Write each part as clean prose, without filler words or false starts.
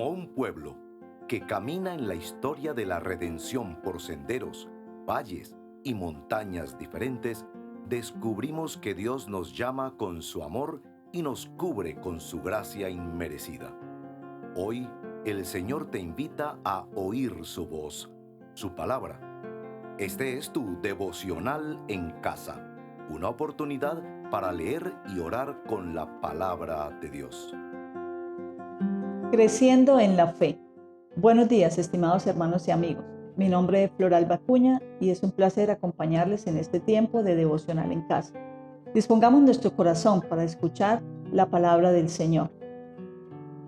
Como un pueblo que camina en la historia de la redención por senderos, valles y montañas diferentes, descubrimos que Dios nos llama con su amor y nos cubre con su gracia inmerecida. Hoy, el Señor te invita a oír su voz, su palabra. Este es tu devocional en casa, una oportunidad para leer y orar con la palabra de Dios. Creciendo en la fe. Buenos días, estimados hermanos y amigos. Mi nombre es Floralba Acuña y es un placer acompañarles en este tiempo de devocional en casa. Dispongamos nuestro corazón para escuchar la palabra del Señor.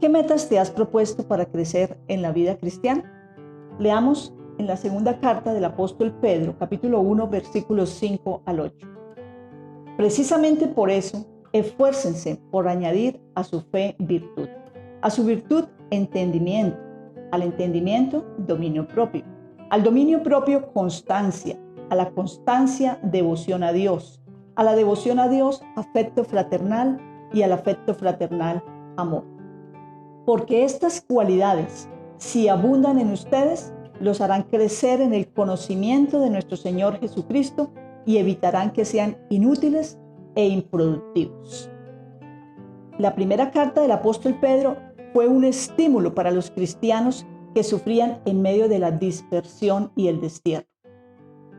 ¿Qué metas te has propuesto para crecer en la vida cristiana? Leamos en la segunda carta del apóstol Pedro, capítulo 1, versículos 5 al 8. Precisamente por eso, esfuércense por añadir a su fe virtud, a su virtud entendimiento, al entendimiento dominio propio, al dominio propio constancia, a la constancia devoción a Dios, a la devoción a Dios afecto fraternal y al afecto fraternal amor. Porque estas cualidades, si abundan en ustedes, los harán crecer en el conocimiento de nuestro Señor Jesucristo y evitarán que sean inútiles e improductivos. La primera carta del apóstol Pedro fue un estímulo para los cristianos que sufrían en medio de la dispersión y el destierro.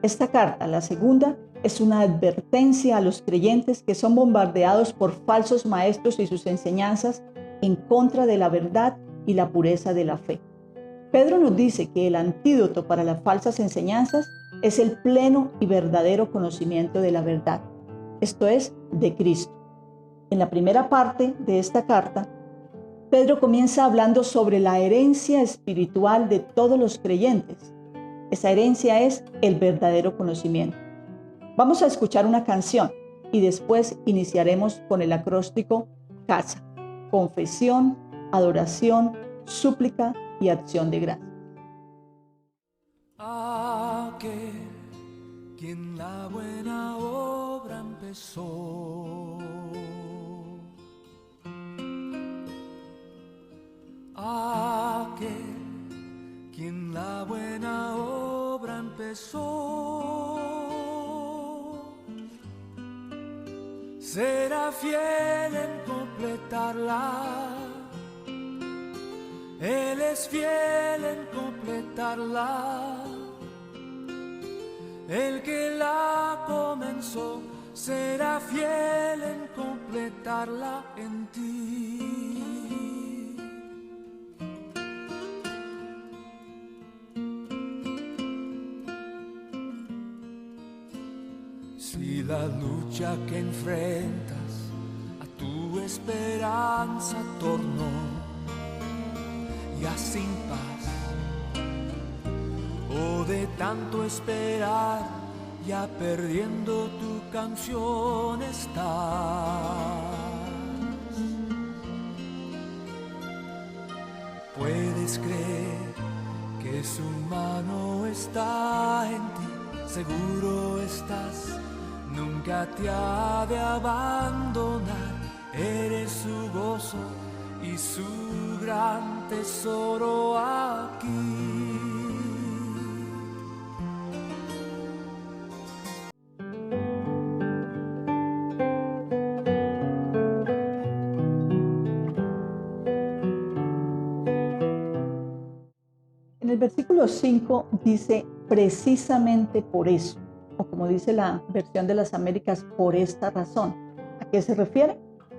Esta carta, la segunda, es una advertencia a los creyentes que son bombardeados por falsos maestros y sus enseñanzas en contra de la verdad y la pureza de la fe. Pedro nos dice que el antídoto para las falsas enseñanzas es el pleno y verdadero conocimiento de la verdad, esto es, de Cristo. En la primera parte de esta carta, Pedro comienza hablando sobre la herencia espiritual de todos los creyentes. Esa herencia es el verdadero conocimiento. Vamos a escuchar una canción y después iniciaremos con el acróstico CASA: confesión, adoración, súplica y acción de gracias. Aquel quien la buena obra empezó, aquel quien la buena obra empezó, será fiel en completarla. Él es fiel en completarla. El que la comenzó será fiel en completarla en ti. Si la lucha que enfrentas a tu esperanza tornó ya sin paz, o de tanto esperar ya perdiendo tu canción estás, puedes creer que su mano está en ti, seguro estás, nunca te ha de abandonar, eres su gozo y su gran tesoro aquí. En el versículo 5 dice precisamente por eso, o como dice la versión de las Américas, por esta razón. ¿A qué se refiere?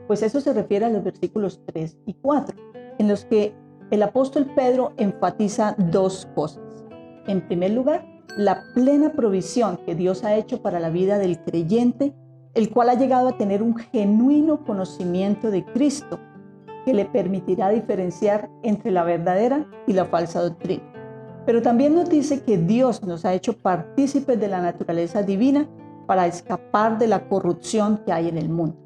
Pues eso se refiere a los versículos 3 y 4, en los que el apóstol Pedro enfatiza dos cosas. En primer lugar, la plena provisión que Dios ha hecho para la vida del creyente, el cual ha llegado a tener un genuino conocimiento de Cristo, que le permitirá diferenciar entre la verdadera y la falsa doctrina. Pero también nos dice que Dios nos ha hecho partícipes de la naturaleza divina para escapar de la corrupción que hay en el mundo.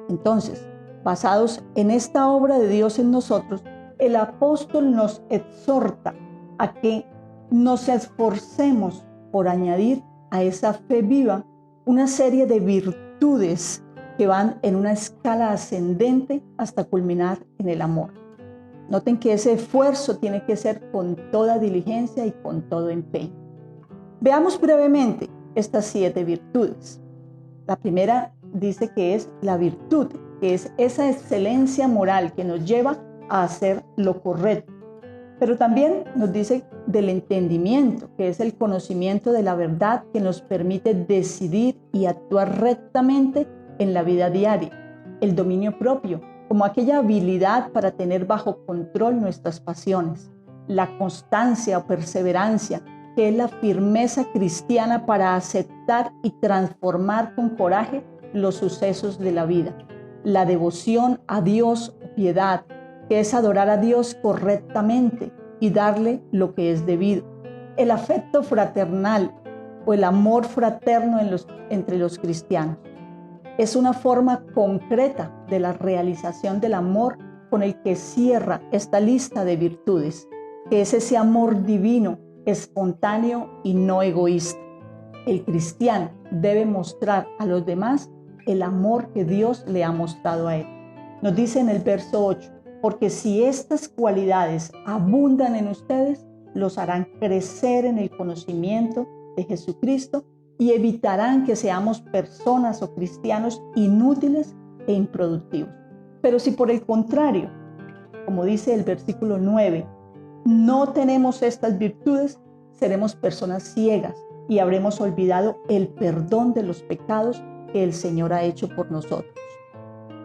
Entonces, basados en esta obra de Dios en nosotros, el apóstol nos exhorta a que nos esforcemos por añadir a esa fe viva una serie de virtudes que van en una escala ascendente hasta culminar en el amor. Noten que ese esfuerzo tiene que ser con toda diligencia y con todo empeño. Veamos brevemente estas 7 virtudes. La primera dice que es la virtud, que es esa excelencia moral que nos lleva a hacer lo correcto. Pero también nos dice del entendimiento, que es el conocimiento de la verdad que nos permite decidir y actuar rectamente en la vida diaria. El dominio propio, como aquella habilidad para tener bajo control nuestras pasiones. La constancia o perseverancia, que es la firmeza cristiana para aceptar y transformar con coraje los sucesos de la vida. La devoción a Dios o piedad, que es adorar a Dios correctamente y darle lo que es debido. El afecto fraternal o el amor fraterno entre los cristianos. Es una forma concreta de la realización del amor con el que cierra esta lista de virtudes, que es ese amor divino, espontáneo y no egoísta. El cristiano debe mostrar a los demás el amor que Dios le ha mostrado a él. Nos dice en el verso 8, porque si estas cualidades abundan en ustedes, los harán crecer en el conocimiento de Jesucristo y evitarán que seamos personas o cristianos inútiles e improductivos. Pero si por el contrario, como dice el versículo 9, no tenemos estas virtudes, seremos personas ciegas y habremos olvidado el perdón de los pecados que el Señor ha hecho por nosotros.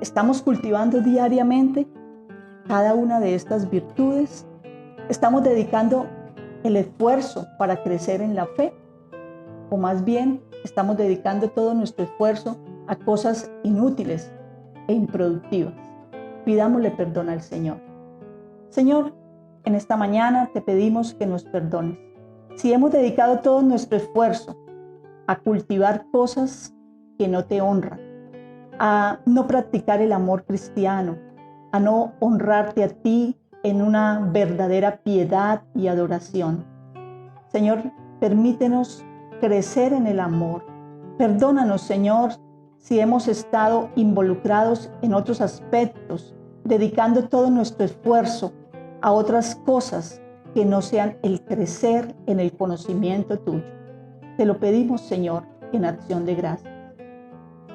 ¿Estamos cultivando diariamente cada una de estas virtudes? ¿Estamos dedicando el esfuerzo para crecer en la fe? ¿O más bien estamos dedicando todo nuestro esfuerzo a cosas inútiles e improductivas? Pidámosle perdón al Señor. Señor, en esta mañana te pedimos que nos perdones. Si hemos dedicado todo nuestro esfuerzo a cultivar cosas que no te honran, a no practicar el amor cristiano, a no honrarte a ti en una verdadera piedad y adoración. Señor, permítenos crecer en el amor. Perdónanos, Señor, si hemos estado involucrados en otros aspectos, dedicando todo nuestro esfuerzo a otras cosas que no sean el crecer en el conocimiento tuyo. Te lo pedimos, Señor, en acción de gracias.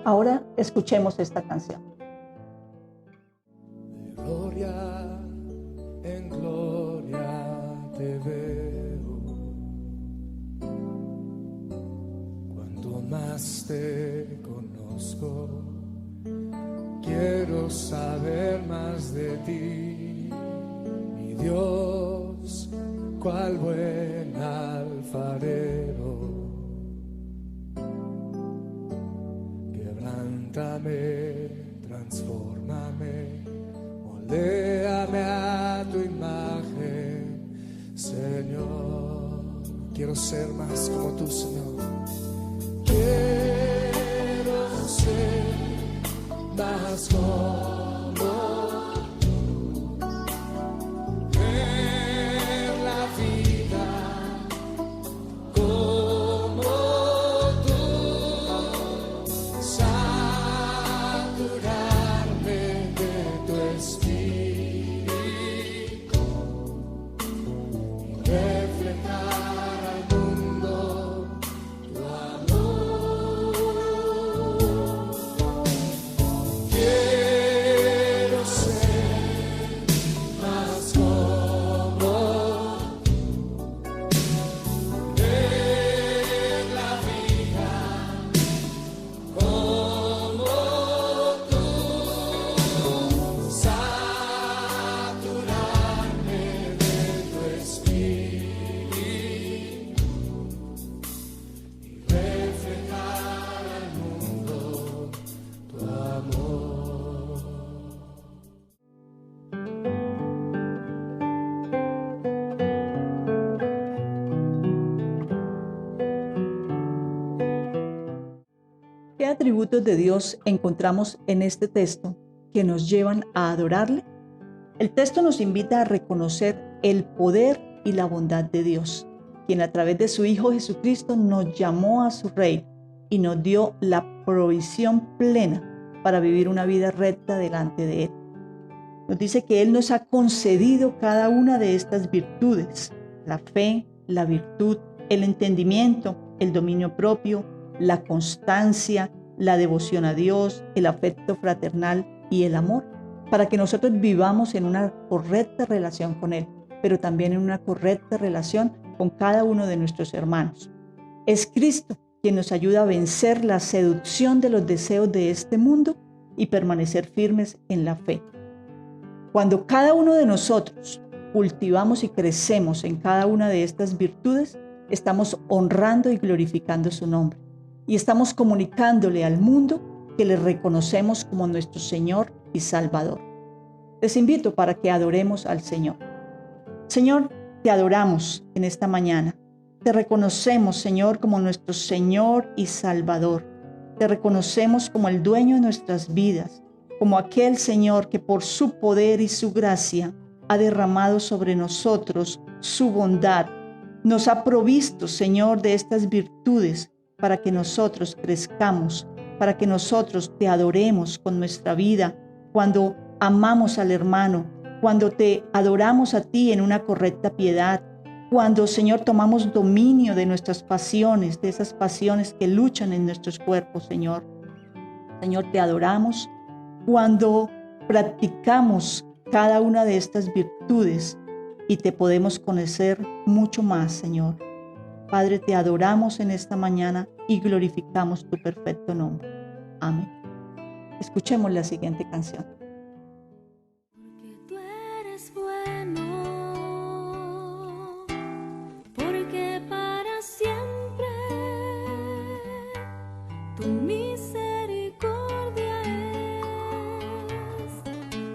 Ahora escuchemos esta canción. De gloria en gloria te veo, cuanto más te conozco, quiero saber más de ti, mi Dios, cual buen alfarero. Quebrántame, transfórmame, moldéame a tu imagen, Señor. Quiero ser más como tú, Señor. Quiero ser más como tú, ver la vida como tú, saturarme de tu espíritu y reflejar al mundo tu amor. Quiero ser más como tú, ver la vida como tú, saturarme de tu espíritu y reflejar al mundo tu amor. ¿Qué atributos de Dios encontramos en este texto que nos llevan a adorarle? El texto nos invita a reconocer el poder y la bondad de Dios, quien a través de su Hijo Jesucristo nos llamó a su reino y nos dio la provisión plena para vivir una vida recta delante de Él. nos dice que Él nos ha concedido cada una de estas virtudes: la fe, la virtud, el entendimiento, el dominio propio, la constancia, la devoción a Dios, el afecto fraternal y el amor, para que nosotros vivamos en una correcta relación con Él, pero también en una correcta relación con cada uno de nuestros hermanos. Es Cristo quien nos ayuda a vencer la seducción de los deseos de este mundo y permanecer firmes en la fe. Cuando cada uno de nosotros cultivamos y crecemos en cada una de estas virtudes, estamos honrando y glorificando su nombre y estamos comunicándole al mundo que le reconocemos como nuestro Señor y Salvador. Les invito para que adoremos al Señor. Señor, te adoramos en esta mañana. Te reconocemos, Señor, como nuestro Señor y Salvador. Te reconocemos como el dueño de nuestras vidas, como aquel Señor que por su poder y su gracia ha derramado sobre nosotros su bondad. Nos ha provisto, Señor, de estas virtudes para que nosotros crezcamos, para que nosotros te adoremos con nuestra vida, cuando amamos al hermano, cuando te adoramos a ti en una correcta piedad, cuando, Señor, tomamos dominio de nuestras pasiones, de esas pasiones que luchan en nuestros cuerpos, Señor. Señor, te adoramos cuando practicamos cada una de estas virtudes y te podemos conocer mucho más, Señor. Padre, te adoramos en esta mañana y glorificamos tu perfecto nombre. Amén. Escuchemos la siguiente canción. Porque tú eres bueno, porque para siempre tu misericordia es.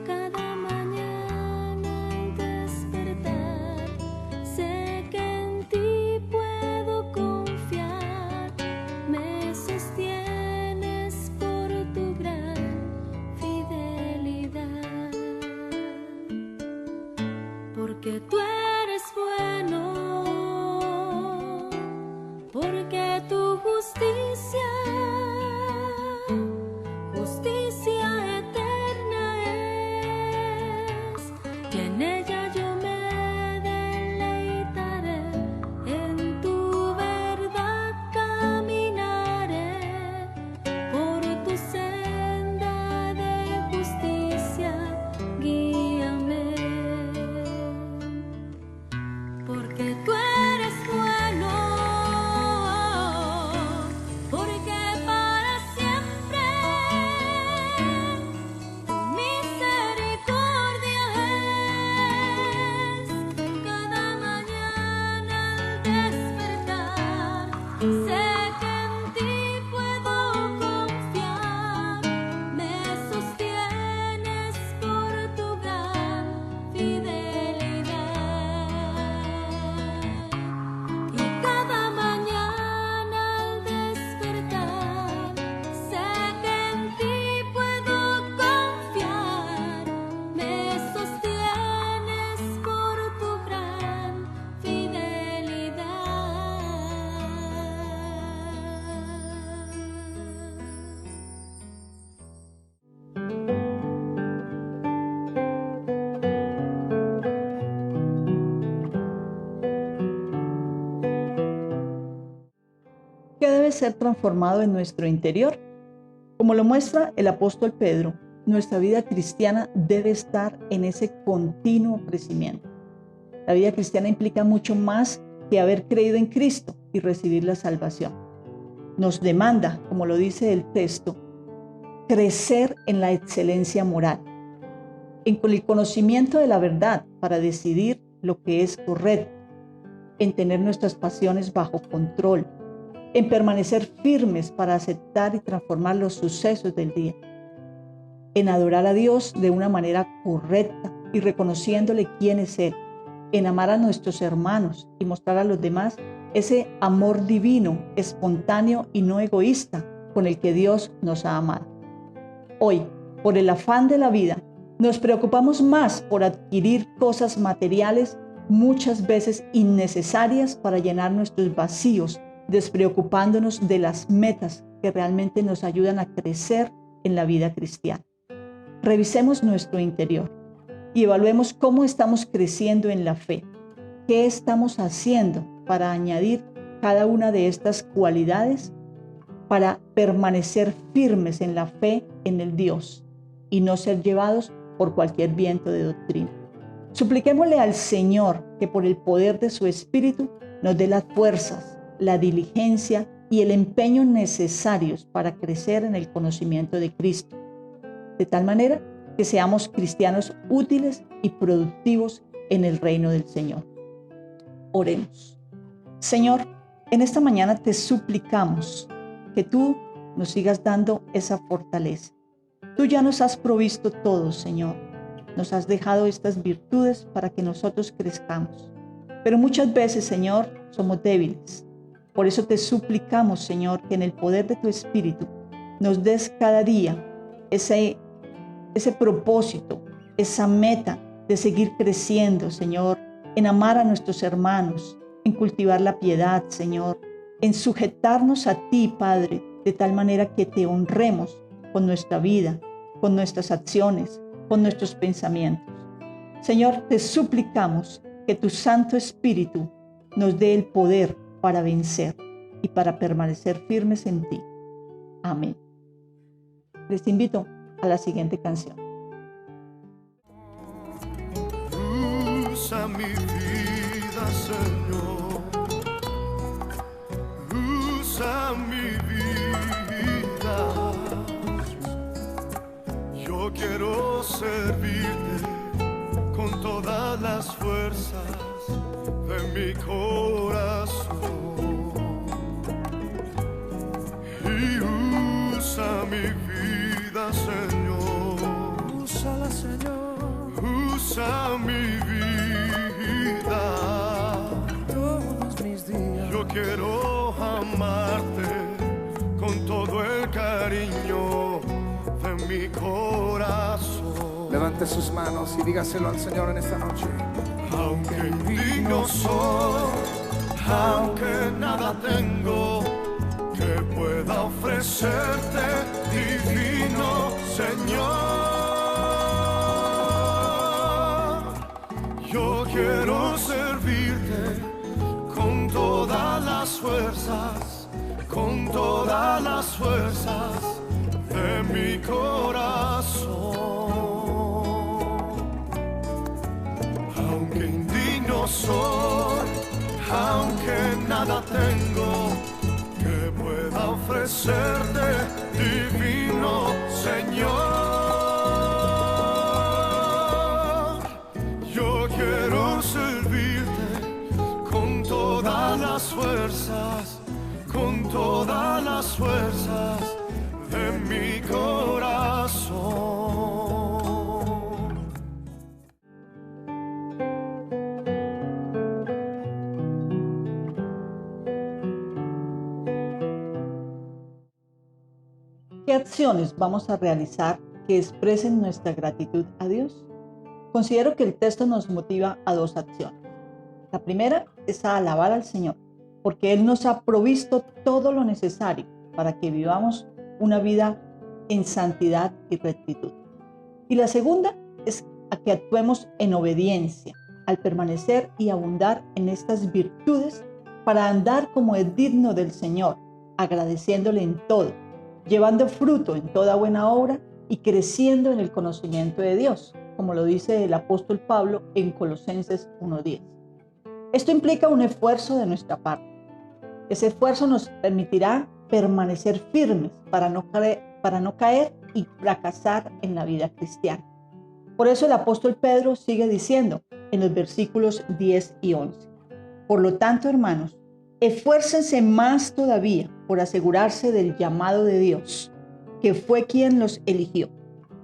Cada mañana al despertar, sé que en ti puedo confiar. Me sostienes por tu gran fidelidad. Porque tú eres bueno, porque tu justicia eterna es, y en ella yo me deleitaré, en tu verdad caminaré, por tu senda de justicia guíame. Porque tú eres bueno, porque para siempre tu misericordia es. Cada mañana al despertar, sé que en ti puedo confiar. Me sostienes por tu gran fidelidad. Y cada mañana al despertar, sé que en ti puedo confiar. Me sostienes por tu gran fidelidad. ¿Qué debe ser transformado en nuestro interior? Como lo muestra el apóstol Pedro, nuestra vida cristiana debe estar en ese continuo crecimiento. La vida cristiana implica mucho más que haber creído en Cristo y recibir la salvación. Nos demanda, como lo dice el texto, crecer en la excelencia moral, en el conocimiento de la verdad para decidir lo que es correcto, en tener nuestras pasiones bajo control, en permanecer firmes para aceptar y transformar los sucesos del día, en adorar a Dios de una manera correcta y reconociéndole quién es Él, en amar a nuestros hermanos y mostrar a los demás ese amor divino, espontáneo y no egoísta con el que Dios nos ha amado. Hoy, por el afán de la vida, nos preocupamos más por adquirir cosas materiales muchas veces innecesarias para llenar nuestros vacíos, despreocupándonos de las metas que realmente nos ayudan a crecer en la vida cristiana. Revisemos nuestro interior. y evaluemos cómo estamos creciendo en la fe. ¿Qué estamos haciendo para añadir cada una de estas cualidades para permanecer firmes en la fe en el Dios y no ser llevados por cualquier viento de doctrina? Supliquémosle al Señor que por el poder de su Espíritu nos dé las fuerzas, la diligencia y el empeño necesarios para crecer en el conocimiento de Cristo, de tal manera que seamos cristianos útiles y productivos en el reino del Señor. Oremos. Señor, en esta mañana te suplicamos que tú nos sigas dando esa fortaleza. Tú ya nos has provisto todo, Señor. Nos has dejado estas virtudes para que nosotros crezcamos. Pero muchas veces, Señor, somos débiles. Por eso te suplicamos, Señor, que en el poder de tu Espíritu nos des cada día ese propósito, esa meta de seguir creciendo, Señor, en amar a nuestros hermanos, en cultivar la piedad, Señor, en sujetarnos a ti, Padre, de tal manera que te honremos con nuestra vida, con nuestras acciones, con nuestros pensamientos. Señor, te suplicamos que tu Santo Espíritu nos dé el poder para vencer y para permanecer firmes en ti. Amén. Les invito a la siguiente canción. Usa mi vida, Señor. Usa mi vida. Yo quiero servirte con todas las fuerzas de mi corazón. Y usa mi vida, Señor. Úsala, Señor. Usa mi vida. Todos mis días. Yo quiero amarte con todo el cariño de mi corazón. Levante sus manos y dígaselo al Señor en esta noche. Aunque indigno soy, aunque nada tengo que pueda ofrecerte, divino Señor. Yo quiero servirte con todas las fuerzas, con todas las fuerzas de mi corazón. Aunque indigno soy, aunque nada tengo que pueda ofrecerte, divino Señor. Yo quiero servirte con todas las fuerzas, con todas las fuerzas de mi corazón. ¿Qué acciones vamos a realizar que expresen nuestra gratitud a Dios? Considero que el texto nos motiva a dos acciones. La primera es a alabar al Señor, porque Él nos ha provisto todo lo necesario para que vivamos una vida en santidad y rectitud. Y la segunda es a que actuemos en obediencia, al permanecer y abundar en estas virtudes para andar como es digno del Señor, agradeciéndole en todo, llevando fruto en toda buena obra y creciendo en el conocimiento de Dios, como lo dice el apóstol Pablo en Colosenses 1:10. Esto implica un esfuerzo de nuestra parte. Ese esfuerzo nos permitirá permanecer firmes para no caer y fracasar en la vida cristiana. Por eso el apóstol Pedro sigue diciendo en los versículos 10 y 11: Por lo tanto, hermanos, esfuércense más todavía por asegurarse del llamado de Dios, que fue quien los eligió.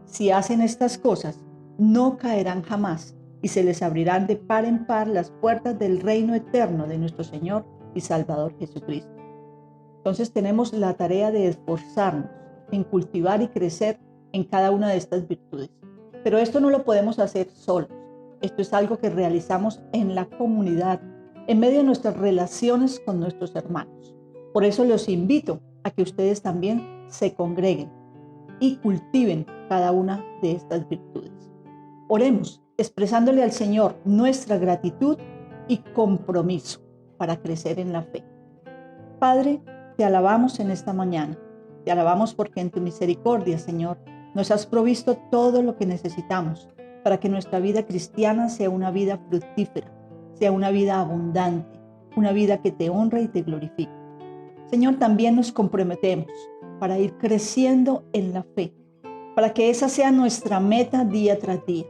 Si hacen estas cosas, no caerán jamás y se les abrirán de par en par las puertas del reino eterno de nuestro Señor y Salvador Jesucristo. Entonces tenemos la tarea de esforzarnos en cultivar y crecer en cada una de estas virtudes. Pero esto no lo podemos hacer solos. Esto es algo que realizamos en la comunidad, en medio de nuestras relaciones con nuestros hermanos. Por eso los invito a que ustedes también se congreguen y cultiven cada una de estas virtudes. Oremos, expresándole al Señor nuestra gratitud y compromiso para crecer en la fe. Padre, te alabamos en esta mañana. Te alabamos porque en tu misericordia, Señor, nos has provisto todo lo que necesitamos para que nuestra vida cristiana sea una vida fructífera, sea una vida abundante, una vida que te honra y te glorifica. Señor, también nos comprometemos para ir creciendo en la fe, para que esa sea nuestra meta día tras día,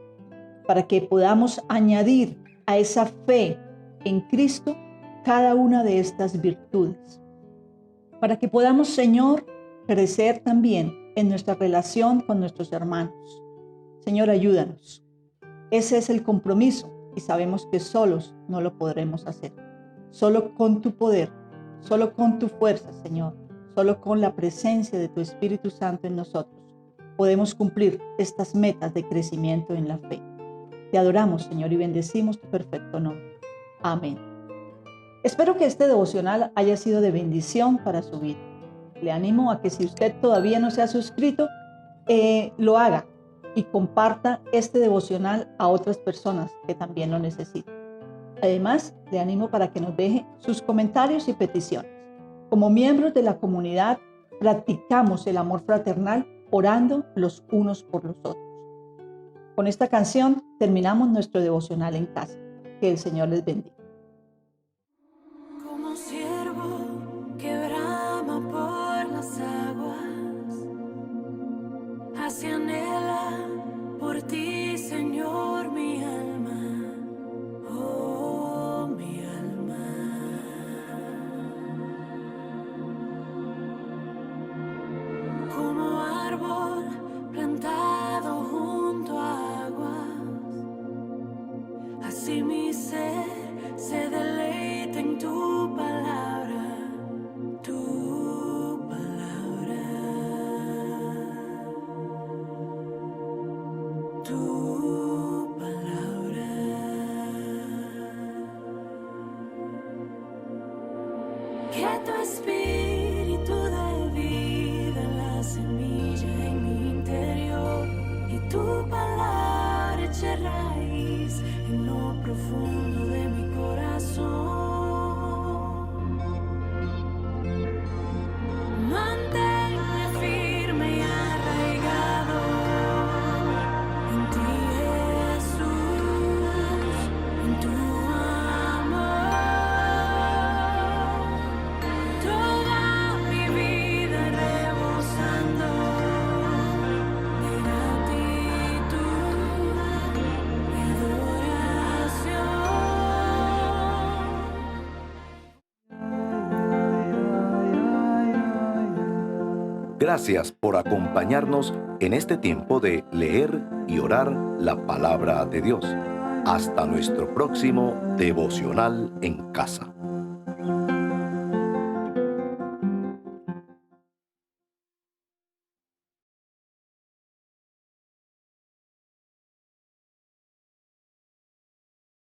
para que podamos añadir a esa fe en Cristo cada una de estas virtudes, para que podamos, Señor, crecer también en nuestra relación con nuestros hermanos. Señor, ayúdanos. Ese es el compromiso y sabemos que solos no lo podremos hacer. Solo con tu poder, solo con tu fuerza, Señor, solo con la presencia de tu Espíritu Santo en nosotros, podemos cumplir estas metas de crecimiento en la fe. Te adoramos, Señor, y bendecimos tu perfecto nombre. Amén. Espero que este devocional haya sido de bendición para su vida. Le animo a que si usted todavía no se ha suscrito, lo haga y comparta este devocional a otras personas que también lo necesitan. Además, le animo para que nos deje sus comentarios y peticiones. Como miembros de la comunidad, practicamos el amor fraternal orando los unos por los otros. Con esta canción terminamos nuestro devocional en casa. Que el Señor les bendiga. Como siervo que brama por las aguas, así anhela por ti, Señor, mi alma, oh mi alma. Como árbol plantado junto a aguas, así mi ser se deleita en tu palabra, tu palabra, tu palabra. Que tu espíritu dé vida en la semilla en mi interior y tu palabra eche raíz en lo profundo de mi corazón. Manténme firme y arraigado en ti, Jesús, en tu amor. Toda mi vida rebosando de gratitud y adoración. Gracias por acompañarnos en este tiempo de leer y orar la palabra de Dios. Hasta nuestro próximo devocional en casa.